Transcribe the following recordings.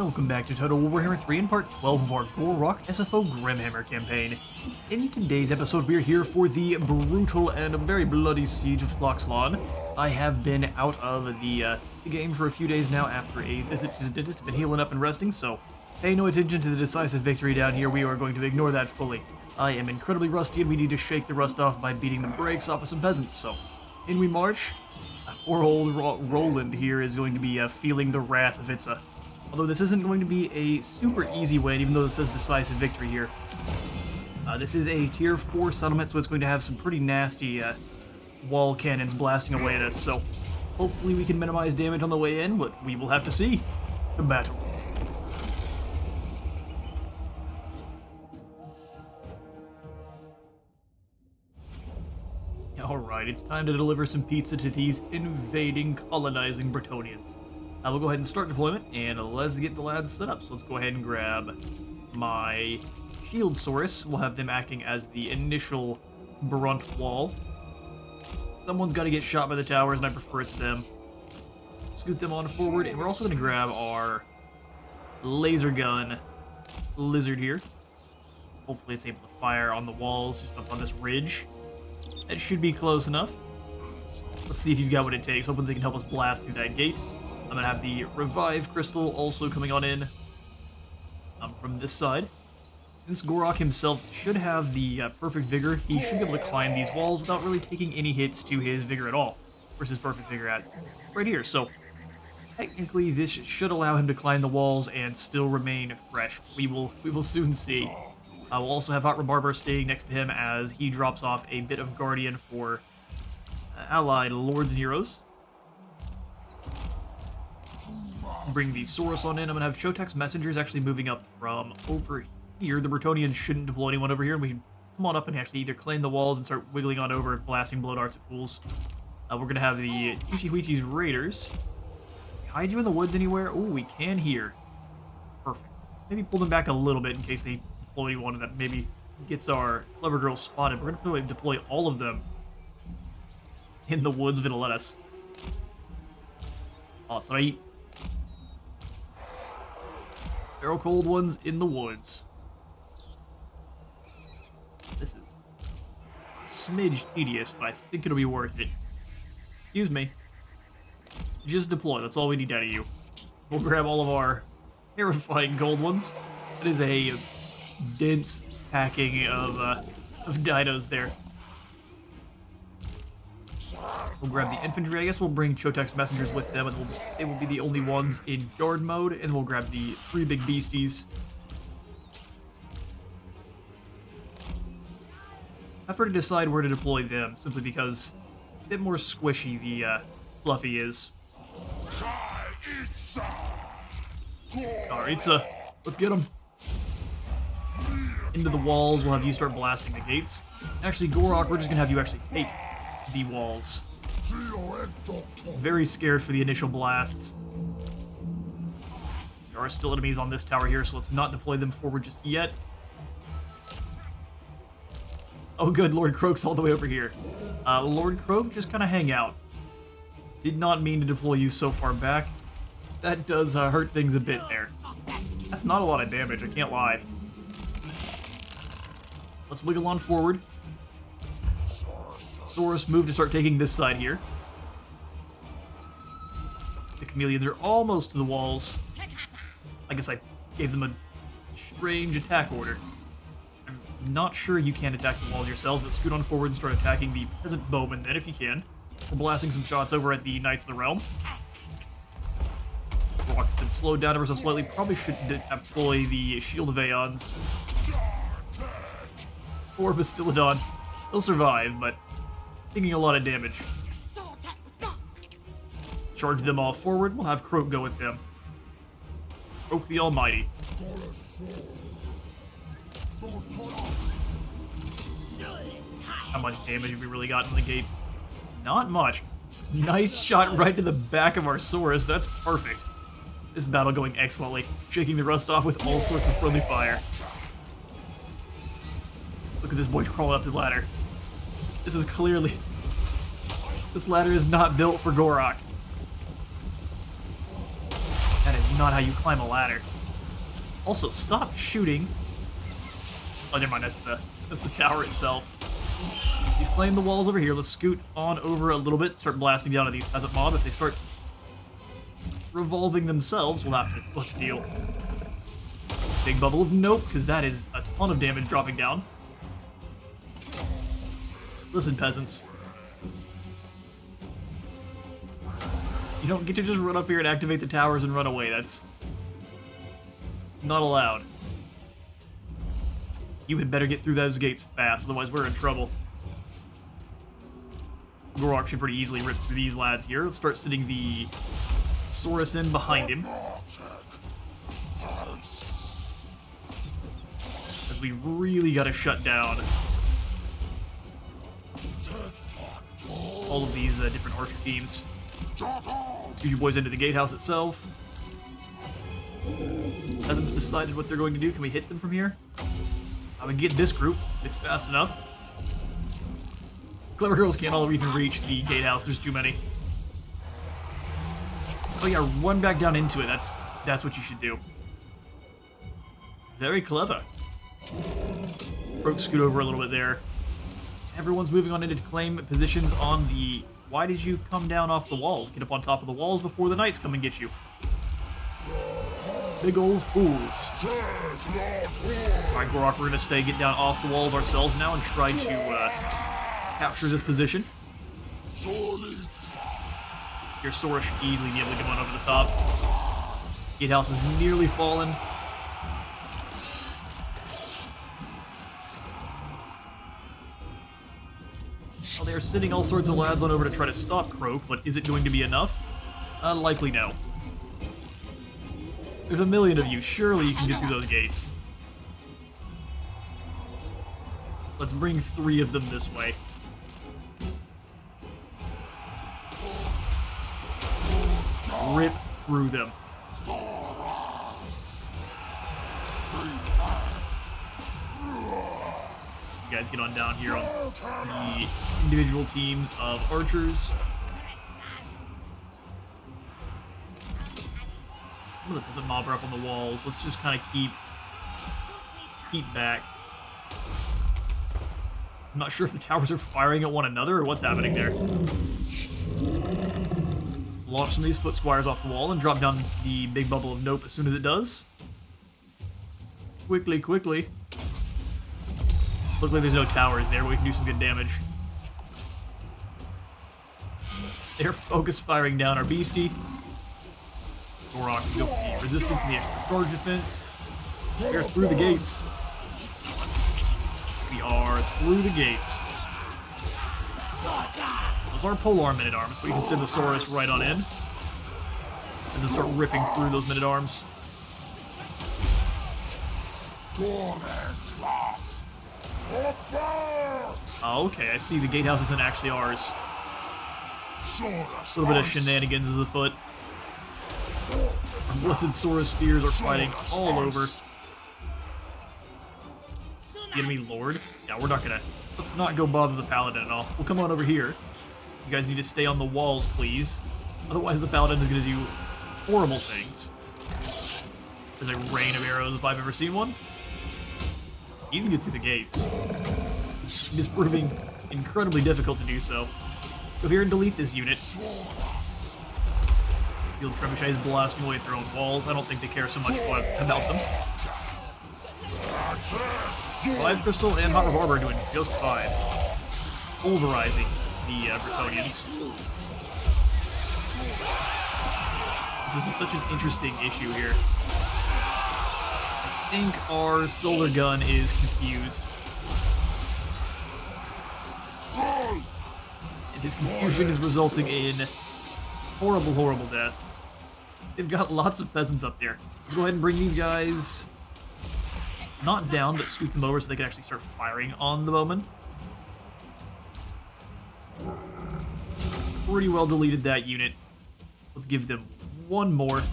Welcome back to Total Warhammer 3 in part 12 of our Gor-Rok SFO Grimhammer campaign. In today's episode, we're here for the brutal and very bloody siege of Tloxlan. I have been out of the game for a few days now after a visit to the dentist. Been healing up and resting, so pay no attention to the decisive victory down here. We are going to ignore that fully. I am incredibly rusty and we need to shake the rust off by beating the brakes off of some peasants, so in we march. Poor old Roland here is going to be feeling the wrath of Itza. Although this isn't going to be a super easy win, even though this says decisive victory here. This is a tier 4 settlement, so it's going to have some pretty nasty wall cannons blasting away at us, so hopefully we can minimize damage on the way in, but we will have to see. The battle. Alright, it's time to deliver some pizza to these invading, colonizing Bretonians. We'll go ahead and start deployment, and let's get the lads set up. So let's go ahead and grab my Shield Saurus. We'll have them acting as the initial brunt wall. Someone's got to get shot by the towers, and I prefer it's them. Scoot them on forward, and we're also going to grab our laser gun lizard here. Hopefully it's able to fire on the walls, just up on this ridge. That should be close enough. Let's see if you've got what it takes. Hopefully they can help us blast through that gate. I'm going to have the Revive Crystal also coming on in from this side. Since Gor-Rok himself should have the perfect vigor, he should be able to climb these walls without really taking any hits to his vigor at all. Where's his perfect vigor at? Right here. So technically this should allow him to climb the walls and still remain fresh. We will soon see. We'll also have Hot Rebarber staying next to him as he drops off a bit of Guardian for allied lords and heroes. Bring the Saurus on in. I'm going to have Chotek's messengers actually moving up from over here. The Bretonians shouldn't deploy anyone over here, and we can come on up and actually either claim the walls and start wiggling on over, blasting blow darts at fools. We're going to have the Tishihuichi's Raiders. Can we hide you in the woods anywhere? Oh, we can here. Perfect. Maybe pull them back a little bit in case they deploy anyone that maybe gets our clever girls spotted. We're going to deploy all of them in the woods if it'll let us. Awesome. Arrow cold ones in the woods. This is a smidge tedious, but I think it'll be worth it. Excuse me. Just deploy. That's all we need out of you. We'll grab all of our terrifying gold ones. That is a dense packing of dinos there. We'll grab the infantry. I guess we'll bring Chotek's messengers with them, and they will be the only ones in guard mode. And we'll grab the 3 big beasties. I prefer to decide where to deploy them, simply because a bit more squishy the Fluffy is. Alright, Itza, let's get them. Into the walls. We'll have you start blasting the gates. Actually, Gor-Rok, we're just gonna have you actually take the walls. Very scared for the initial blasts. There are still enemies on this tower here, so let's not deploy them forward just yet. Oh good, Lord Croak's all the way over here. Lord Croak, just kind of hang out. Did not mean to deploy you so far back. That does hurt things a bit there. That's not a lot of damage, I can't lie. Let's wiggle on forward. Saurus move to start taking this side here. The chameleons are almost to the walls. I guess I gave them a strange attack order. I'm not sure you can attack the walls yourselves, but scoot on forward and start attacking the peasant bowmen then if you can. We're blasting some shots over at the Knights of the Realm. Rock's been slowed down ever so slightly. Probably should deploy the Shield of Aeons. Or Bastillodon. He'll survive, but taking a lot of damage. Charge them all forward. We'll have Croak go with them. Croak the Almighty. How much damage have we really gotten in the gates? Not much. Nice shot right to the back of our Saurus. That's perfect. This battle going excellently. Shaking the rust off with all sorts of friendly fire. Look at this boy crawling up the ladder. This is clearly... This ladder is not built for Gor-Rok. That is not how you climb a ladder. Also, stop shooting. Oh, never mind. That's the tower itself. We've claimed the walls over here. Let's scoot on over a little bit. Start blasting down at these peasant mob. If they start revolving themselves, we'll have to deal. Big bubble of nope, because that is a ton of damage dropping down. Listen, peasants. You don't get to just run up here and activate the towers and run away. That's not allowed. You had better get through those gates fast, otherwise we're in trouble. Gor-Rok should pretty easily rip through these lads here. Let's start sitting the Saurus in behind him. As we really got to shut down all of these different archer teams. Use your boys into the gatehouse itself. Peasants decided what they're going to do. Can we hit them from here? I'm gonna get this group. It's fast enough. Clever girls can't all even reach the gatehouse. There's too many. Oh yeah, run back down into it. That's what you should do. Very clever. Broke scoot over a little bit there. Everyone's moving on in to claim positions on the... Why did you come down off the walls? Get up on top of the walls before the knights come and get you. Big old fools. Alright, Gor-Rok, we're gonna get down off the walls ourselves now and try to capture this position. Your Saurus should easily be able to get one over the top. Gatehouse is nearly fallen. Well, they're sending all sorts of lads on over to try to stop Croak, but is it going to be enough? Likely no. There's a million of you. Surely you can get through those gates. Let's bring 3 of them this way. Rip through them. You guys get on down here on the individual teams of archers. Look at this mob up on the walls. Let's just kind of keep back. I'm not sure if the towers are firing at one another or what's happening there. Launch some of these foot squires off the wall and drop down the big bubble of nope as soon as it does. Quickly, quickly. Look like there's no towers there, but we can do some good damage. They're focus firing down our beastie. Gor-Rok can go for the resistance and the extra charge defense. We're through the gates. We are through the gates. Those are polearm men-at-arms, but you can send the Saurus right on in. And then start ripping through those men-at-arms. Oh, okay, I see the gatehouse isn't actually ours. A little bit of shenanigans is afoot. Our blessed Saurus spears are fighting all over. The enemy lord? Yeah, we're not gonna... Let's not go bother the paladin at all. We'll come on over here. You guys need to stay on the walls, please. Otherwise the paladin is gonna do horrible things. There's a rain of arrows if I've ever seen one. You can get through the gates. It is proving incredibly difficult to do so. Go here and delete this unit. Field Trebuchet is blasting away at their own walls. I don't think they care so much about them. 5 Crystal and Hot Revolver are doing just fine. Pulverizing the Bretonians. This is such an interesting issue here. I think our solar gun is confused. And his confusion is resulting in horrible, horrible death. They've got lots of peasants up there. Let's go ahead and bring these guys not down, but scoot them over so they can actually start firing on the bowmen. Pretty well deleted that unit. Let's give them one more. Not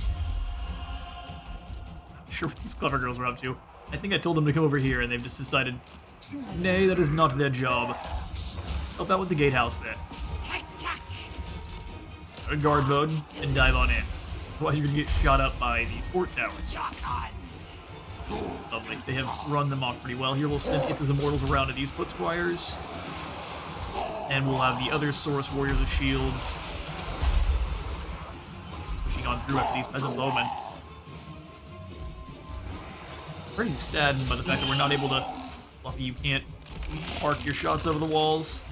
sure what these clever girls are up to. I think I told them to come over here and they've just decided, nay, that is not their job. Help out with the gatehouse then. Guard mode and dive on in. Otherwise you're gonna get shot up by these fort towers. Lovely. They have run them off pretty well. Here we'll send Itza's Immortals around to these Foot Squires. And we'll have the other Source Warriors of Shields pushing on through after these Peasant Bowmen. Pretty saddened by the fact that we're not able to... Fluffy, you can't arc your shots over the walls.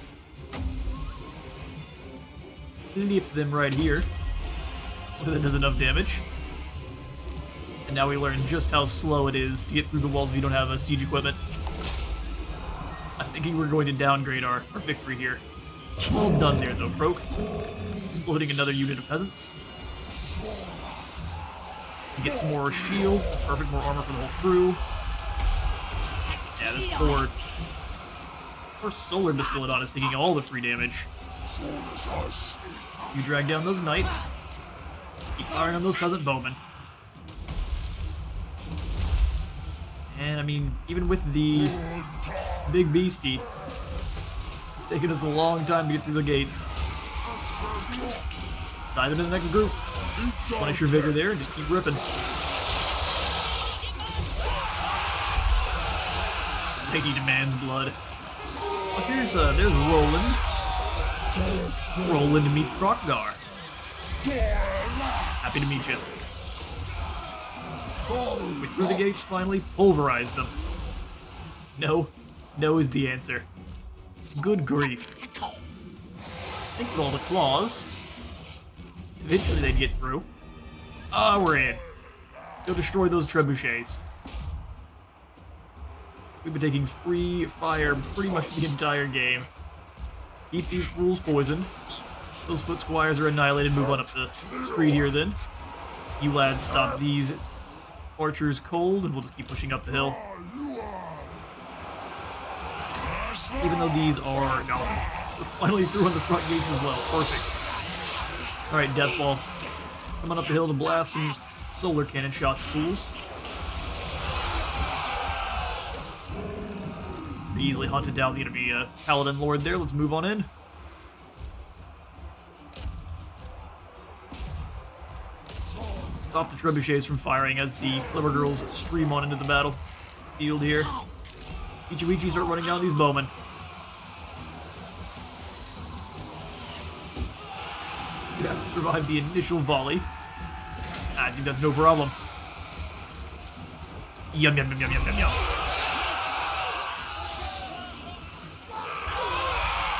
Nip them right here. Hopefully that does enough damage. And now we learn just how slow it is to get through the walls if you don't have a siege equipment. I'm thinking we're going to downgrade our victory here. Well done there, though, Croak. Splitting another unit of peasants. Get some more shield. Perfect, more armor for the whole crew. Yeah, this poor Solar Bastillodon is taking all the free damage. You drag down those knights. Keep firing on those peasant bowmen. And, I mean, even with the big beastie, it's taken us a long time to get through the gates. Dive into the next group. Punish your vigor there and just keep ripping. Lady demands blood. Oh, there's Roland. Roland to meet Krokgar. Happy to meet you. We threw the gates, finally pulverized them. No is the answer. Good grief. I think with all the claws, eventually they'd get through. Ah, we're in. Go destroy those trebuchets. We've been taking free fire pretty much the entire game. Keep these fools poisoned. Those Foot Squires are annihilated. Move on up the street here then. You lads stop these archers cold, and we'll just keep pushing up the hill. Even though these are... No, we're finally through on the front gates as well. Perfect. Alright, Deathball. Coming up the hill to blast some solar cannon shots, fools. Easily hunted down the enemy Paladin Lord there. Let's move on in. Stop the trebuchets from firing as the Clever Girls stream on into the battlefield here. Ichi start running down these bowmen. You have to survive the initial volley. I think that's no problem. Yum yum yum yum yum yum yum.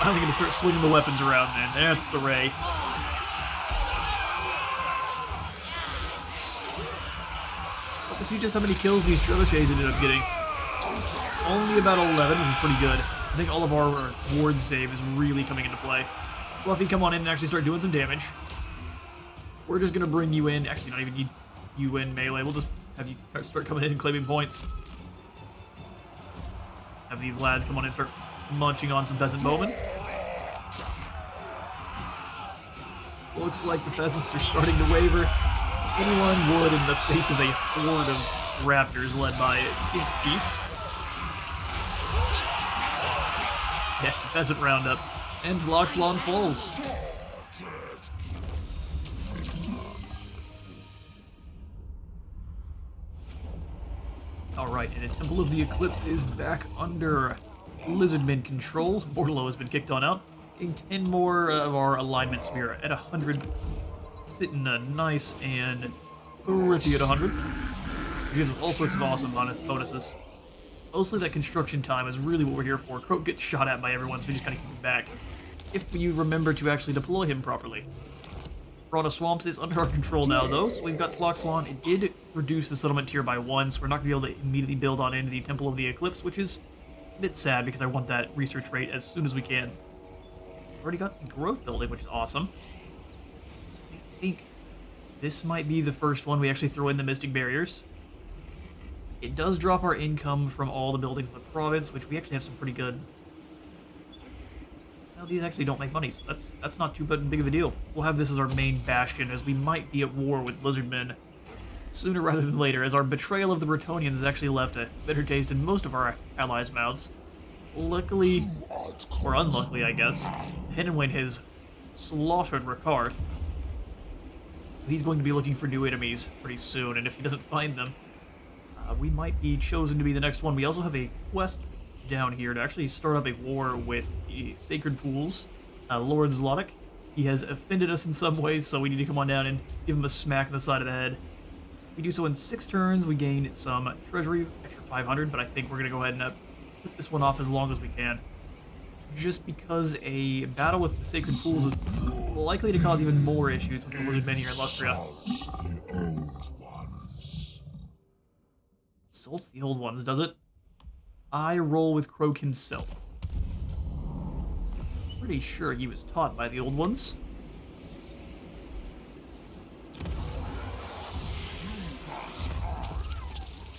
I'm finally gonna start swinging the weapons around then. That's the ray. Let's see just how many kills these trebuchets ended up getting. Only about 11, which is pretty good. I think all of our ward save is really coming into play. Fluffy, come on in and actually start doing some damage. We're just gonna bring you in. Actually, not even need you in melee. We'll just have you start coming in and claiming points. Have these lads come on in and start munching on some peasant bowmen. Looks like the peasants are starting to waver. Anyone would in the face of a horde of raptors led by skink chiefs. That's a peasant roundup. And Loxlon falls. Alright, and the Temple of the Eclipse is back under Lizardmen control. Bordello has been kicked on out. Getting 10 more of our alignment sphere at 100. Sitting nice and pretty at 100. It gives us all sorts of awesome bonuses. Mostly that construction time is really what we're here for. Croak gets shot at by everyone, so we just kind of keep him back. If you remember to actually deploy him properly. Piranha Swamps is under our control now, though, so we've got Tloxlon. It did reduce the settlement tier by 1, so we're not going to be able to immediately build on into the Temple of the Eclipse, which is a bit sad because I want that research rate as soon as we can. Already got the growth building, which is awesome. I think this might be the first one we actually throw in the Mystic Barriers. It does drop our income from all the buildings in the province, which we actually have some pretty good... Well, these actually don't make money, so that's not too big of a deal. We'll have this as our main bastion, as we might be at war with Lizardmen sooner rather than later, as our betrayal of the Bretonians has actually left a bitter taste in most of our allies' mouths. Luckily, or unluckily, I guess, Henwin has slaughtered Rakarth. He's going to be looking for new enemies pretty soon, and if he doesn't find them, we might be chosen to be the next one. We also have a quest down here to actually start up a war with the Sacred Pools, Lord Zlotic. He has offended us in some ways, so we need to come on down and give him a smack in the side of the head. We do so in 6 turns. We gain some treasury, extra 500, but I think we're going to go ahead and put this one off as long as we can. Just because a battle with the Sacred Pools is likely to cause even more issues with the Lizardmen here in Lustria. Insults the old ones, does it? I roll with Croak himself. Pretty sure he was taught by the old ones.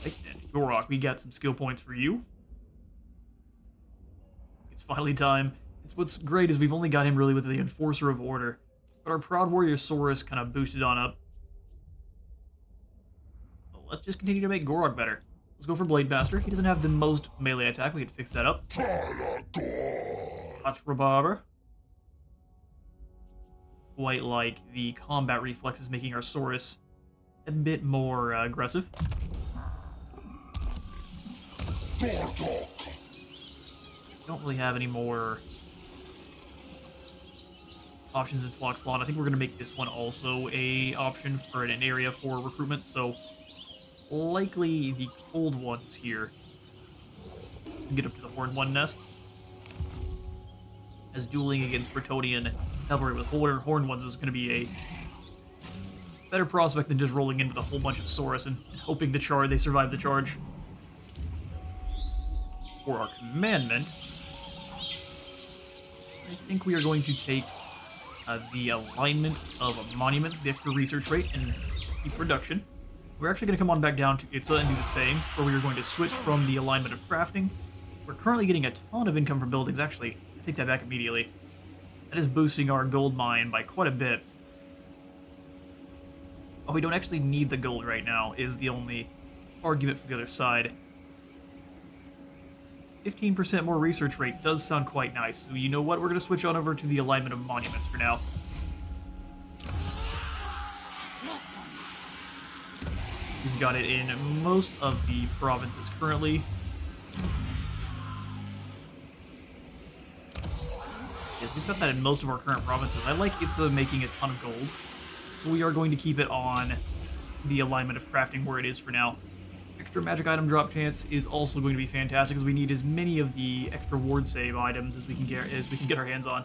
Right then, Gor-Rok, we got some skill points for you. It's finally time. What's great is we've only got him really with the Enforcer of Order, but our Proud Warrior Saurus kind of boosted on up. Well, let's just continue to make Gor-Rok better. Let's go for Blade Master. He doesn't have the most melee attack. We can fix that up. Hot Rebarber. Quite like the combat reflexes, making our Saurus a bit more aggressive. Don't really have any more options in Floxlon. I think we're going to make this one also a option for an area for recruitment, so likely the cold ones here can get up to the Horned One nests. As dueling against Bretonian cavalry with Horned Ones is going to be a better prospect than just rolling in with a whole bunch of Saurus and hoping they survive the charge. For our commandment, I think we are going to take the alignment of monuments, the extra research rate, and keep production. We're actually going to come on back down to Itza and do the same, where we are going to switch from the alignment of crafting. We're currently getting a ton of income from buildings. Actually, I take that back immediately. That is boosting our gold mine by quite a bit. Oh, we don't actually need the gold right now, is the only argument for the other side. 15% more research rate does sound quite nice. So you know what? We're going to switch on over to the alignment of monuments for now. We've got it in most of the provinces currently. Yes, we've got that in most of our current provinces. I like Itza making a ton of gold, so we are going to keep it on the alignment of crafting where it is for now. Extra magic item drop chance is also going to be fantastic, as we need as many of the extra ward save items as we can get our hands on.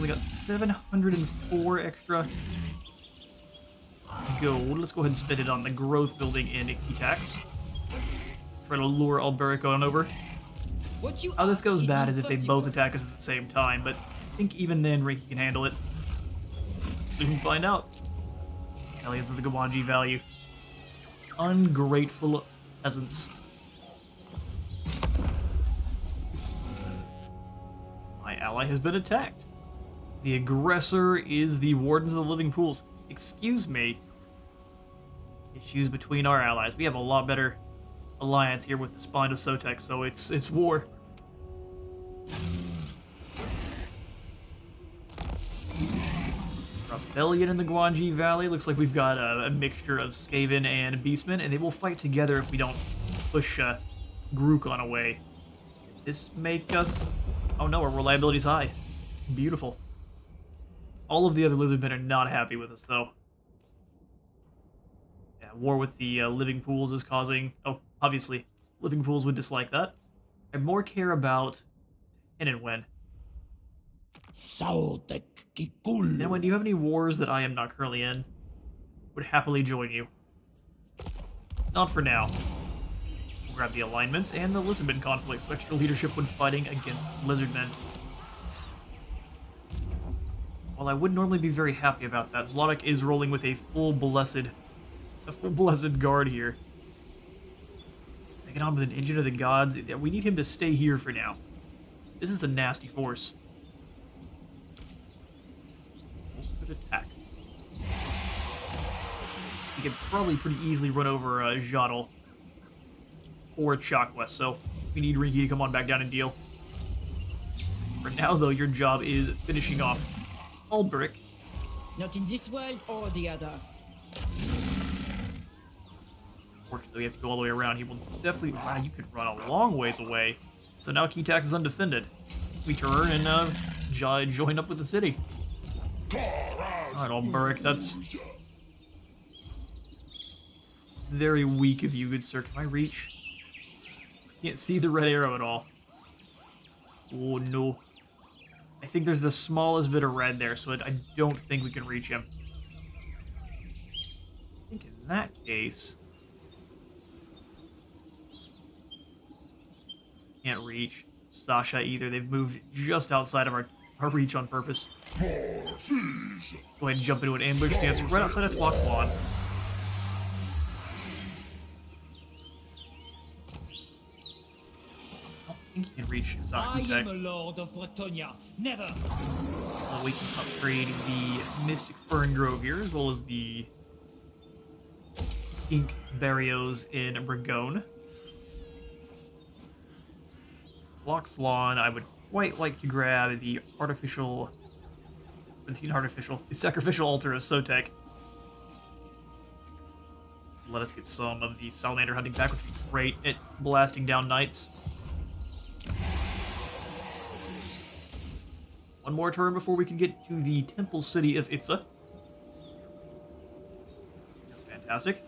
We got 704 extra gold. Let's go ahead and spend it on the growth building in Etax. Try to lure Alberic on over. How this goes bad is if they both attack us at the same time, but I think even then Rinky can handle it. Let's soon find out. Aliens of the Gawanji value. Ungrateful peasants. My ally has been attacked. The aggressor is the Wardens of the Living Pools. Excuse me. Issues between our allies. We have a lot better alliance here with the Spine of Sotek, so it's war. Rebellion in the Guanji Valley. Looks like we've got a mixture of Skaven and Beastmen, and they will fight together if we don't push Grukon away. This make us... Oh no, our reliability's high. Beautiful. All of the other Lizardmen are not happy with us, though. Yeah, war with the Living Pools is causing... Oh, obviously, Living Pools would dislike that. I more care about Tenenwen. Tenenwen, do you have any wars that I am not currently in? Would happily join you. Not for now. We'll grab the alignments and the Lizardmen conflict, so extra leadership when fighting against Lizardmen. While I would normally be very happy about that, Zlotic is rolling with a full blessed guard here. Taking on with an engine of the gods. We need him to stay here for now. This is a nasty force. Attack. He could probably pretty easily run over Jotl or Chakwas, so we need Rinky to come on back down and deal. For now, though, your job is finishing off Alberic. Not in this world or the other. Unfortunately, we have to go all the way around. He will definitely... Wow, you could run a long ways away. So now Keytax is undefended. We turn and join up with the city. Alright, Alberic, that's very weak of you, good sir. Can I reach? Can't see the red arrow at all. Oh, no. I think there's the smallest bit of red there, so I don't think we can reach him. I think in that case... Can't reach Sasha either. They've moved just outside of our reach on purpose. Go ahead and jump into an ambush stance right outside of Tloxlon. I don't think he can reach I Zakutek. am a lord of Bretonia. Never. So we can upgrade the Mystic Fern Grove here, as well as the Skink Barrios in Bragone. Tloxlon, I would quite like to grab the sacrificial altar of Sotek. Let us get some of the salamander hunting back, which would be great at blasting down knights. One more turn before we can get to the temple city of Itza. Just fantastic.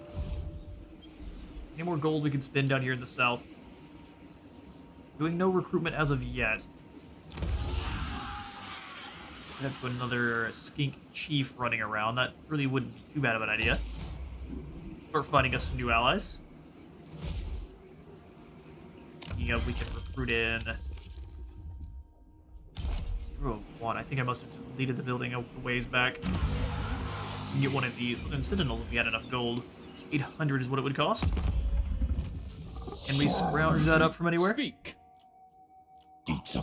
Any more gold we can spend down here in the south? Doing no recruitment as of yet. We have to another skink chief running around. That really wouldn't be too bad of an idea. Start finding us some new allies. Yeah, we can recruit in 0 of 1. I think I must have deleted the building a ways back. We can get one of these and Sentinels if we had enough gold. 800 is what it would cost. Can we scrounge that up from anywhere? Speak.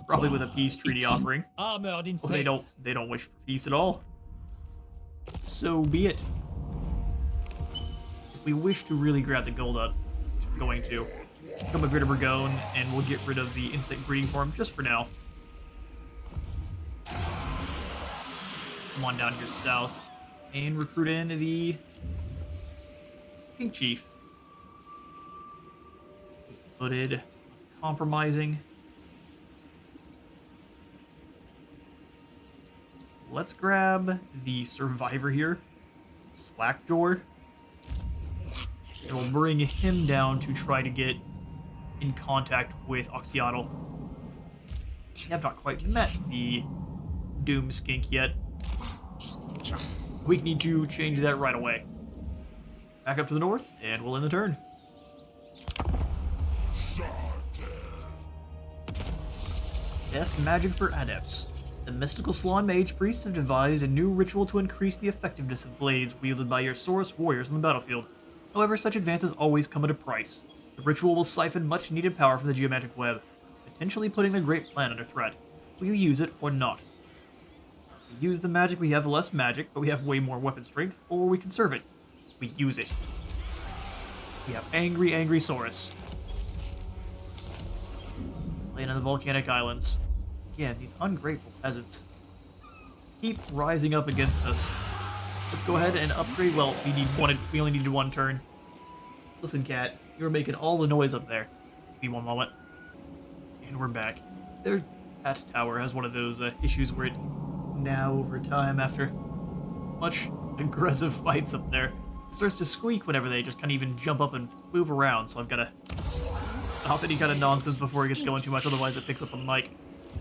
Probably with a peace treaty offering. Armored in Well, they don't wish for peace at all. So be it. If we wish to really grab the gold up, which I'm going to, come up here to Bragone, and we'll get rid of the insect breeding farm just for now. Come on down here south and recruit in the Skink Chief. 8-footed, compromising. Let's grab the survivor here, Slackjaw, and we'll bring him down to try to get in contact with Oxyotl. We have not quite met the Doom Skink yet. We need to change that right away. Back up to the north, and we'll end the turn. Death magic for adepts. The mystical Slan Mage priests have devised a new ritual to increase the effectiveness of blades wielded by your Saurus warriors on the battlefield. However, such advances always come at a price. The ritual will siphon much needed power from the geometric web, potentially putting the Great Plan under threat. Will you use it or not? If we use the magic, we have less magic, but we have way more weapon strength, or we conserve it. We use it. We have angry Saurus. Playing on the volcanic islands. Yeah, these ungrateful peasants keep rising up against us. Let's go ahead and upgrade. Well, we only needed one turn. Listen, cat, you were making all the noise up there. Be one moment. And we're back. Their cat tower has one of those issues where it now, over time, after much aggressive fights up there, it starts to squeak whenever they just kind of even jump up and move around, so I've got to stop any kind of nonsense before it gets going too much, otherwise it picks up on the mic.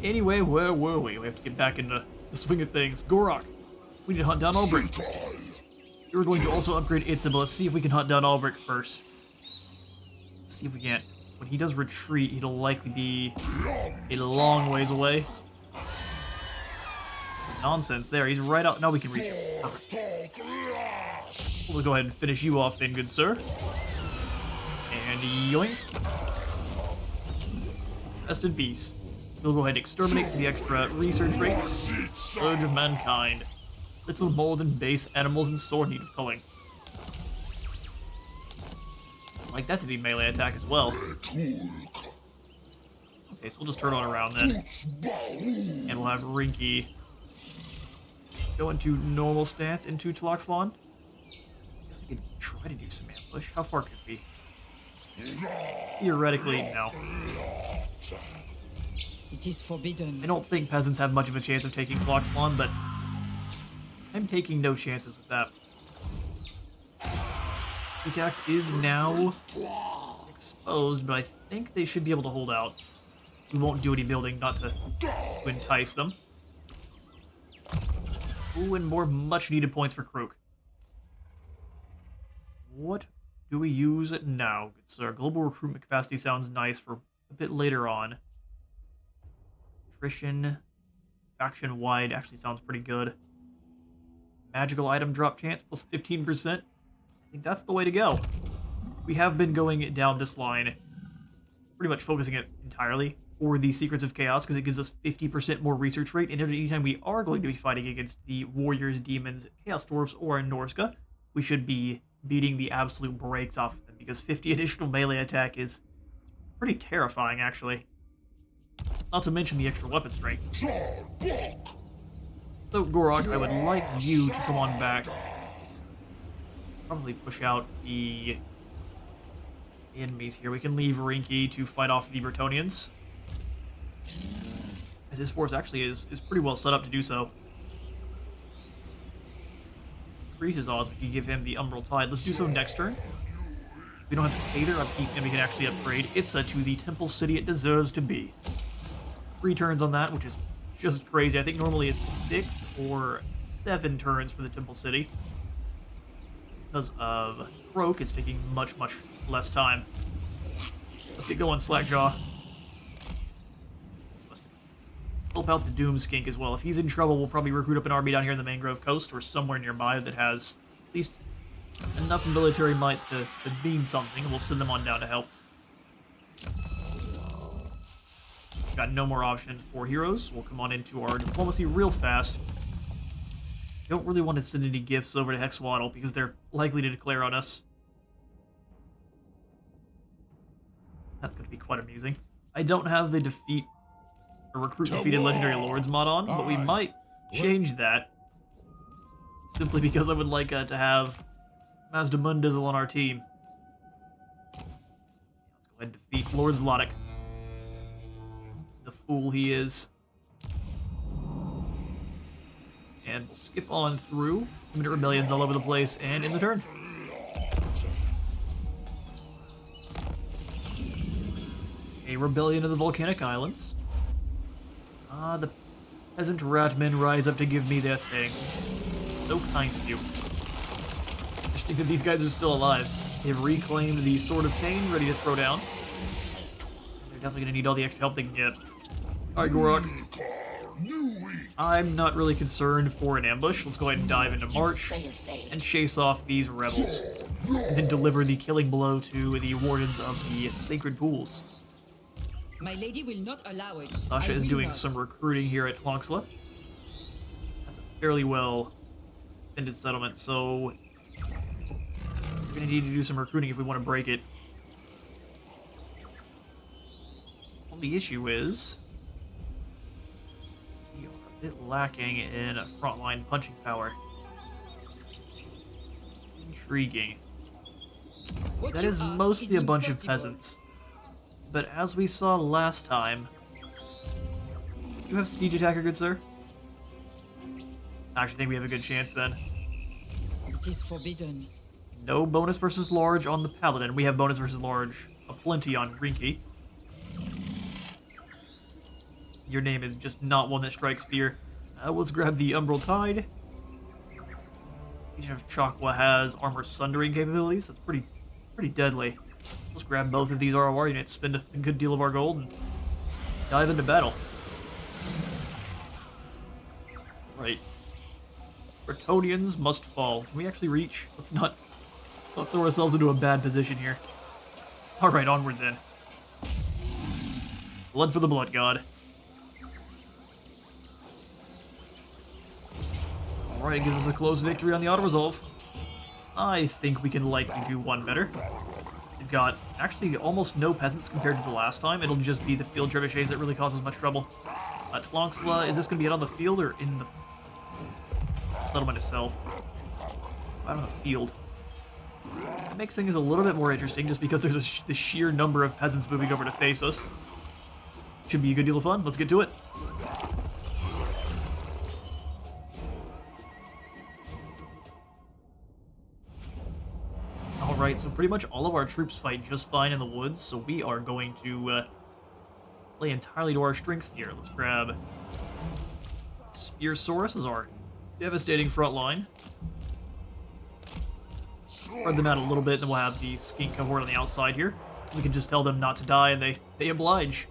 Anyway, where were we? We have to get back into the swing of things. Gor-Rok, we need to hunt down Albrecht. We're going to also upgrade Itza, but let's see if we can hunt down Albrecht first. Let's see if we can't. When he does retreat, he'll likely be a long ways away. Some nonsense there. He's right out. Now we can reach him. Perfect. We'll go ahead and finish you off then, good sir. And yoink. Rest in peace. We'll go ahead and exterminate for the extra research rate. Surge of mankind. Little more than base animals in sore need of culling. I'd like that to be melee attack as well. Okay, so we'll just turn on around then. And we'll have Rinky go into normal stance into Tloxlon. I guess we could try to do some ambush. How far could we? Theoretically, no. It is forbidden. I don't think peasants have much of a chance of taking Floxlon, but I'm taking no chances with that. Ajax is now exposed, but I think they should be able to hold out. We won't do any building, not to entice them. Ooh, and more much-needed points for Krook. What do we use now? It's our global recruitment capacity sounds nice for a bit later on. Attrition, faction-wide actually sounds pretty good. Magical item drop chance plus 15%. I think that's the way to go. We have been going down this line, pretty much focusing it entirely for the Secrets of Chaos, because it gives us 50% more research rate, and anytime we are going to be fighting against the Warriors, Demons, Chaos Dwarfs, or Norska, we should be beating the absolute brakes off of them, because 50 additional melee attack is pretty terrifying, actually. Not to mention the extra weapon strength. So, Gor-Rok, I would like you to come on back. Probably push out the enemies here. We can leave Rinky to fight off the Bretonians, as his force actually is pretty well set up to do so. Increases odds, we can give him the Umbral Tide. Let's do so next turn. We don't have to pay their upkeep, and we can actually upgrade Itza to the Temple City it deserves to be. 3 turns on that, which is just crazy. I think normally it's 6 or 7 turns for the Temple City. Because of Krook, it's taking much, much less time. Let's get going, Slackjaw. Must help out the Doom Skink as well. If he's in trouble, we'll probably recruit up an army down here in the Mangrove Coast or somewhere nearby that has at least enough military might to mean something, and we'll send them on down to help. Got no more options for heroes. We'll come on into our diplomacy real fast. Don't really want to send any gifts over to Hexwaddle because they're likely to declare on us. That's going to be quite amusing. I don't have the recruit defeated legendary lords mod on, but we might change that simply because I would like to have Mazda Mundizzle on our team. Let's go ahead and defeat Lord Zlotic. The fool he is. And we'll skip on through. Minute rebellions all over the place, and in the turn. A rebellion of the Volcanic Islands. The peasant ratmen rise up to give me their things. So kind of you. Interesting that these guys are still alive. They've reclaimed the Sword of Cain, ready to throw down. They're definitely going to need all the extra help they can get. Alright, Gor-Rok. I'm not really concerned for an ambush. Let's go ahead and dive into March and chase off these rebels. And then deliver the killing blow to the Wardens of the Sacred Pools. My lady will not allow it. Sasha is doing some recruiting here at Twoxla. That's a fairly well extended settlement, so we're going to need to do some recruiting if we want to break it. Well, the issue is we are a bit lacking in frontline punching power. Intriguing. That is mostly a bunch of peasants. But as we saw last time, you have siege attacker, good sir? I actually think we have a good chance then. It is forbidden. No bonus versus large on the paladin. We have bonus versus large aplenty on Rinky. Your name is just not one that strikes fear. Let's grab the Umbral Tide. Each of Chakwa has armor sundering capabilities. That's pretty deadly. Let's grab both of these ROR units, spend a good deal of our gold, and dive into battle. Right. Bretonians must fall. Can we actually reach? Let's not throw ourselves into a bad position here. Alright, onward then. Blood for the Blood God. Alright, gives us a close victory on the auto-resolve. I think we can likely do one better. We've got actually almost no peasants compared to the last time. It'll just be the field trebuchets that really causes much trouble. Tlongsla, is this going to be out on the field or in the settlement itself? Out on the field. That makes things a little bit more interesting just because there's the sheer number of peasants moving over to face us. Should be a good deal of fun. Let's get to it. Alright, so pretty much all of our troops fight just fine in the woods, so we are going to play entirely to our strengths here. Let's grab Spearsaurus as our devastating front line. Spread them out a little bit, then we'll have the skink cohort on the outside here. We can just tell them not to die, and they oblige.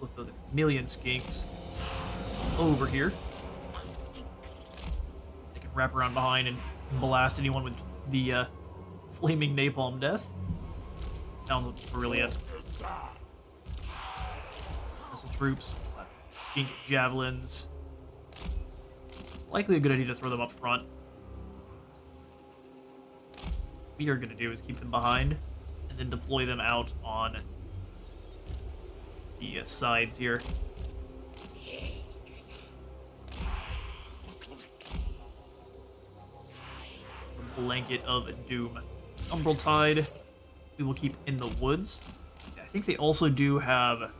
With the million skinks over here. They can wrap around behind and blast anyone with the flaming napalm death. Sounds brilliant. Missile troops, skink javelins. Likely a good idea to throw them up front. What we are going to do is keep them behind and then deploy them out on the sides here. Blanket of doom. Umbral Tide we will keep in the woods. I think they also do have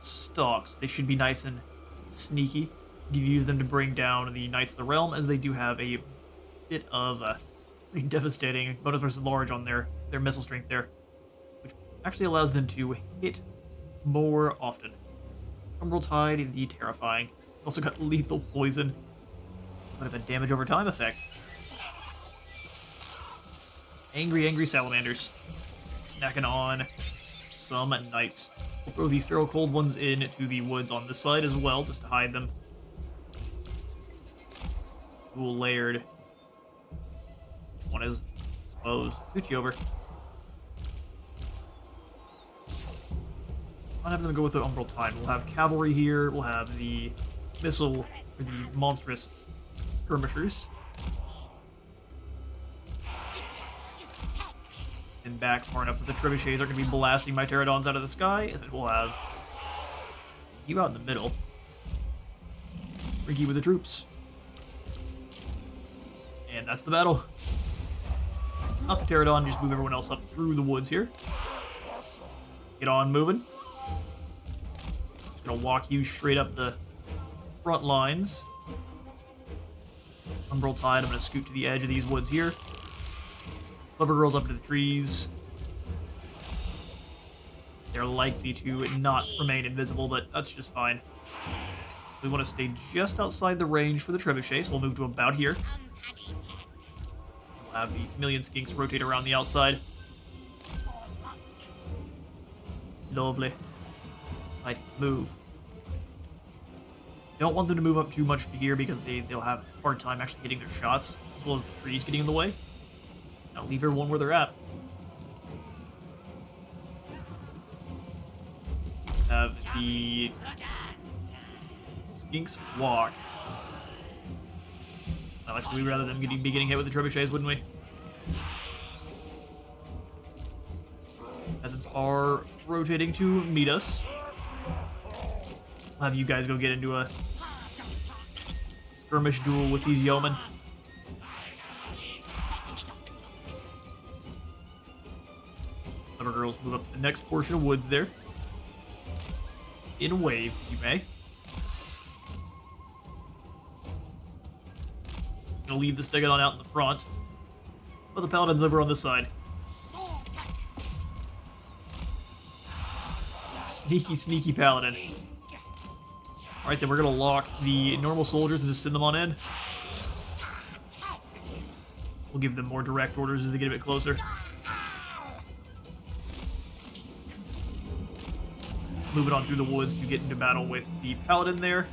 stalks. They should be nice and sneaky. You use them to bring down the Knights of the Realm, as they do have a bit of pretty devastating bonus versus large on their missile strength there, which actually allows them to hit more often. Umbral Tide, the terrifying. Also got lethal poison. But of a damage over time effect. Angry salamanders. Snacking on some knights. We'll throw the feral cold ones into the woods on this side as well, just to hide them. Cool layered. One is exposed. Scooch you over. I'll have them go with the Umbral Tide. We'll have cavalry here. We'll have the missile, or the monstrous skirmishers. And back far enough that the trebuchets are going to be blasting my pterodons out of the sky, and then we'll have you out in the middle. Rinky with the troops. And that's the battle. Not the pterodon, just move everyone else up through the woods here. Get on moving. Just gonna walk you straight up the front lines. Umbral Tide, I'm gonna scoot to the edge of these woods here. Clever girls up to the trees. They're likely to not remain invisible, but that's just fine. So we want to stay just outside the range for the trebuchet, so we'll move to about here. We'll have the chameleon skinks rotate around the outside. Lovely. Right, move. Don't want them to move up too much to here because they'll have a hard time actually hitting their shots, as well as the trees getting in the way. Now leave everyone where they're at. Have the skinks walk. Now, actually, we'd rather them be getting hit with the trebuchets, wouldn't we? Peasants are rotating to meet us. I'll have you guys go get into a skirmish duel with these yeomen. Other girls move up to the next portion of woods there. In waves, if you may. Gonna leave the Stegodon out in the front. But the Paladin's over on this side. Sneaky Paladin. Alright, then we're gonna lock the normal soldiers and just send them on in. We'll give them more direct orders as they get a bit closer. Moving on through the woods to get into battle with the Paladin there.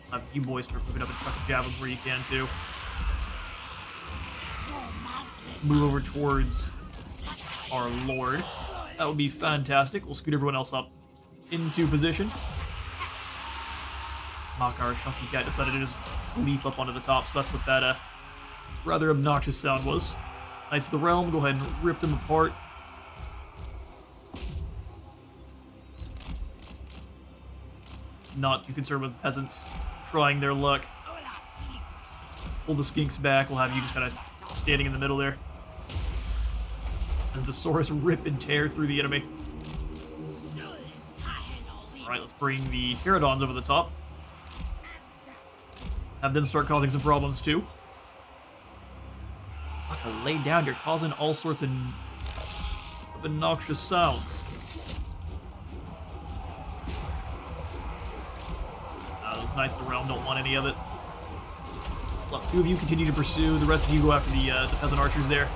Have you boys start moving up and chucking javelins where you can too. Move over towards our Lord. That would be fantastic. We'll scoot everyone else up into position. Makar, Chunky Cat, decided to just leap up onto the top, so that's what that rather obnoxious sound was. Knights of the Realm, go ahead and rip them apart. Not too concerned with peasants trying their luck. Pull the skinks back. We'll have you just kind of standing in the middle there. As the swords rip and tear through the enemy. Alright, let's bring the pterodons over the top. Have them start causing some problems too. Lay down, you're causing all sorts of obnoxious sounds. That was nice, the realm don't want any of it. Well, two of you continue to pursue, the rest of you go after the peasant archers there.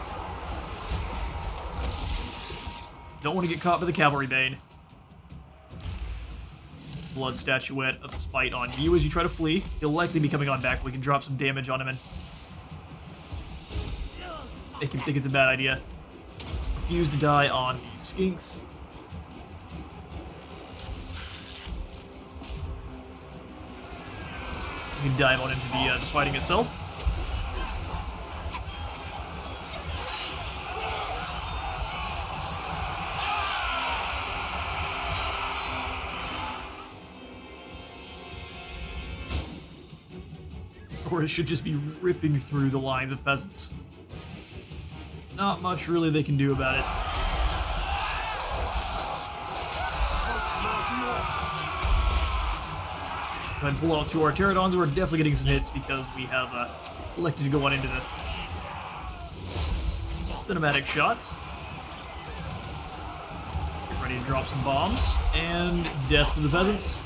Don't want to get caught by the cavalry bane. Blood statuette of spite on you as you try to flee. He'll likely be coming on back. We can drop some damage on him and make him think it's a bad idea. Refuse to die on the skinks. You can dive on into the fighting itself. Swords should just be ripping through the lines of peasants. Not much really they can do about it. Go ahead and pull out two pterodons. We're definitely getting some hits because we have elected to go on into the cinematic shots. Get ready to drop some bombs. And death to the peasants.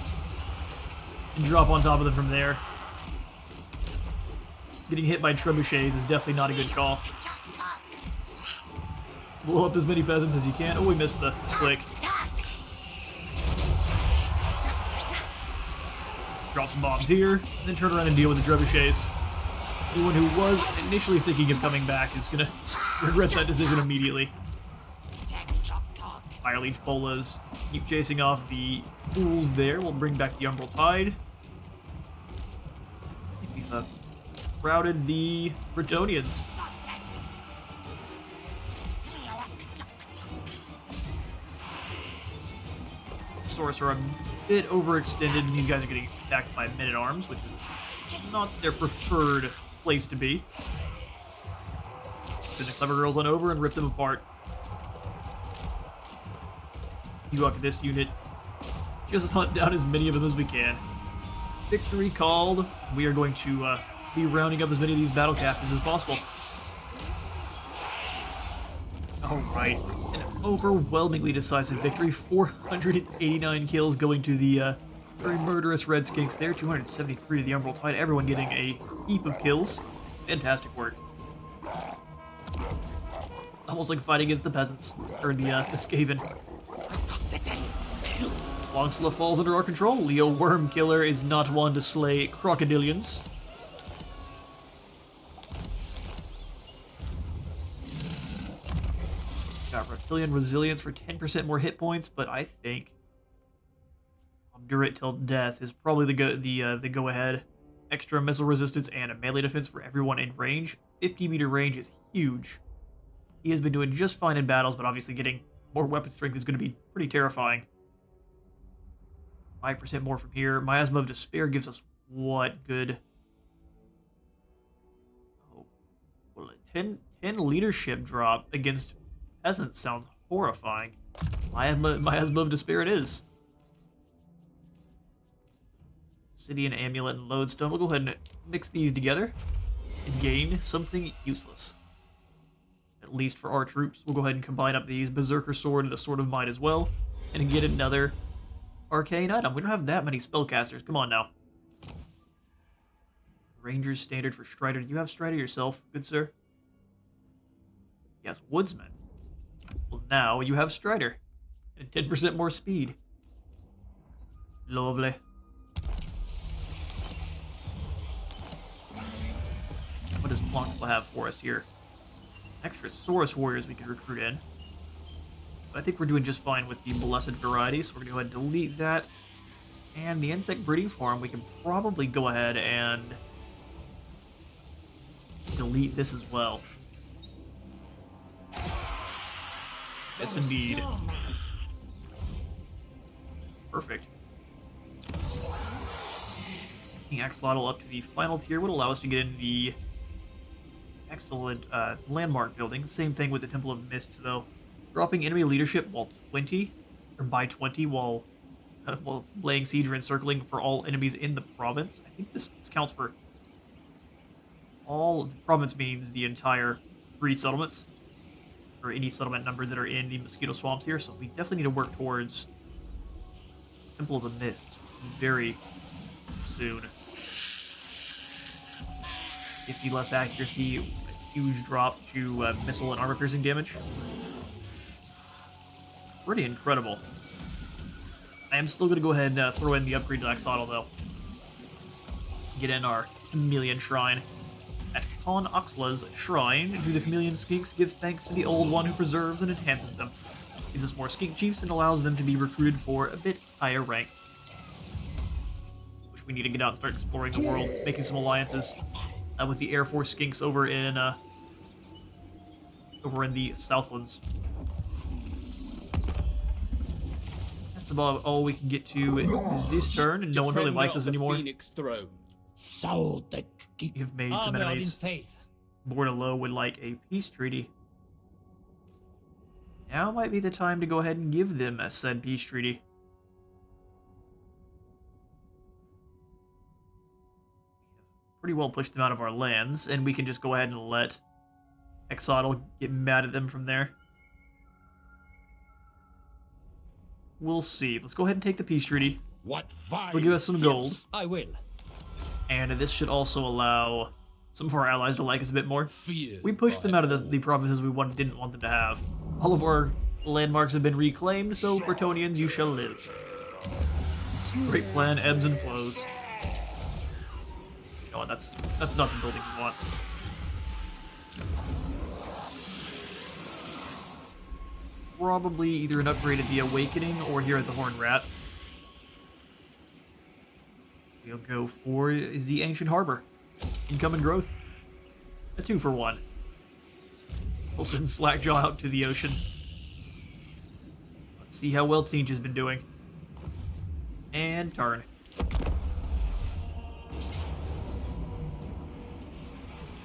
And drop on top of them from there. Getting hit by trebuchets is definitely not a good call. Blow up as many peasants as you can. Oh, we missed the click. Drop some bombs here, and then turn around and deal with the trebuchets. Anyone who was initially thinking of coming back is gonna regret that decision immediately. Fire Leech Bolas. Keep chasing off the fools there. We'll bring back the Umbral Tide. I think we've routed the Bretonians. Saurus are a bit overextended, and these guys are getting attacked by men-at-arms, which is not their preferred place to be. Send the clever girls on over and rip them apart. You up to this unit. Just hunt down as many of them as we can. Victory called. We are going to be rounding up as many of these battle captains as possible. Alright, an overwhelmingly decisive victory. 489 kills going to the very murderous Red Skinks there. 273 to the Umbral Tide. Everyone getting a heap of kills. Fantastic work. Almost like fighting against the peasants. Or the Skaven. Longsla falls under our control. Leo Worm Killer is not one to slay crocodilians. Got Reptilian Resilience for 10% more hit points, but I think Obdurate Till Death is probably the go-ahead. Extra missile resistance and a melee defense for everyone in range. 50-meter range is huge. He has been doing just fine in battles, but obviously getting more weapon strength is going to be pretty terrifying. 5% more from here. Miasma of Despair gives us what good? Oh, well, 10 leadership drop against peasants sounds horrifying. Miasma of Despair it is. Obsidian, Amulet, and Lodestone. We'll go ahead and mix these together and gain something useless. At least for our troops. We'll go ahead and combine up these Berserker Sword and the Sword of Might as well. And get another arcane item. We don't have that many spellcasters. Come on now. Ranger's standard for Strider. Do you have Strider yourself, good sir? Yes, Woodsman. Well, now you have Strider. And 10% more speed. Lovely. What does Plonksla have for us here? Extra Saurus Warriors we could recruit in. But I think we're doing just fine with the Blessed variety, so we're going to go ahead and delete that. And the Insect Breeding Farm, we can probably go ahead and delete this as well. Yes, indeed. Perfect. King Axolotl up to the final tier would allow us to get in the excellent landmark building. Same thing with the Temple of Mists, though. Dropping enemy leadership while 20, or by 20, while laying siege or encircling for all enemies in the province. I think this counts for all. The province means the entire 3 settlements, or any settlement number that are in the mosquito swamps here. So we definitely need to work towards Temple of the Mists very soon. 50 less accuracy, a huge drop to missile and armor piercing damage. Pretty incredible. I am still going to go ahead and throw in the upgrade to Axolotl, though. Get in our Chameleon Shrine. At Con Oxla's Shrine, do the Chameleon Skinks give thanks to the Old One who preserves and enhances them. Gives us more Skink Chiefs and allows them to be recruited for a bit higher rank. Wish we need to get out and start exploring the world, making some alliances with the Air Force Skinks over in the Southlands. That's about all we can get to this turn, and no one really likes us anymore. Phoenix throne. You've made some Armored in enemies. faith. Bordello would like a peace treaty. Now might be the time to go ahead and give them a said peace treaty. Pretty well pushed them out of our lands, and we can just go ahead and let Exotl get mad at them from there. We'll see. Let's go ahead and take the peace treaty. What fire? They'll give us some gold. I will. And this should also allow some of our allies to like us a bit more. Fear We pushed them out of the provinces we didn't want them to have. All of our landmarks have been reclaimed, so Bretonians, you shall live. Great plan, ebbs and flows. You know what, that's not the building we want. Probably either an upgrade at the Awakening or here at the Horned Rat. We'll go for the Ancient Harbor. Incoming growth. A 2-for-1. We'll send Slackjaw out to the oceans. Let's see how well Tzinch has been doing. And turn.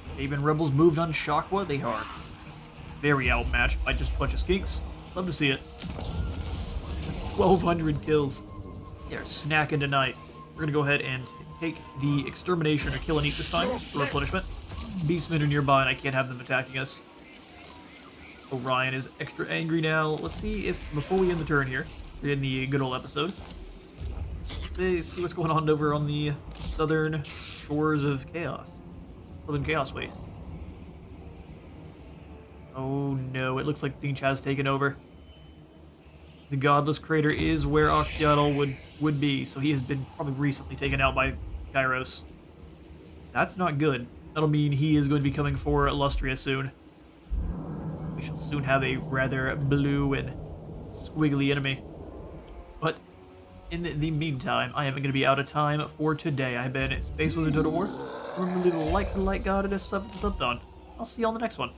Skaven Rebels moved on Shakwa. They are very outmatched by just a bunch of skinks. Love to see it. 1,200 kills. They're snacking tonight. We're going to go ahead and take the Extermination or Kill and Eat this time for replenishment. Beastmen are nearby and I can't have them attacking us. Orion is extra angry now. Let's see if, before we end the turn here, in the good old episode, see what's going on over on the southern shores of Chaos. Southern Chaos Waste. Oh no, it looks like Tzinch has taken over. The Godless Crater is where Oxyotl would be, so he has been probably recently taken out by Kairos. That's not good. That'll mean he is going to be coming for Illustria soon. We shall soon have a rather blue and squiggly enemy. But in the meantime, I am going to be out of time for today. I've been Space Wizard Total War. Remember to leave a like for the light god and a sub for the sub don. I'll see you on the next one.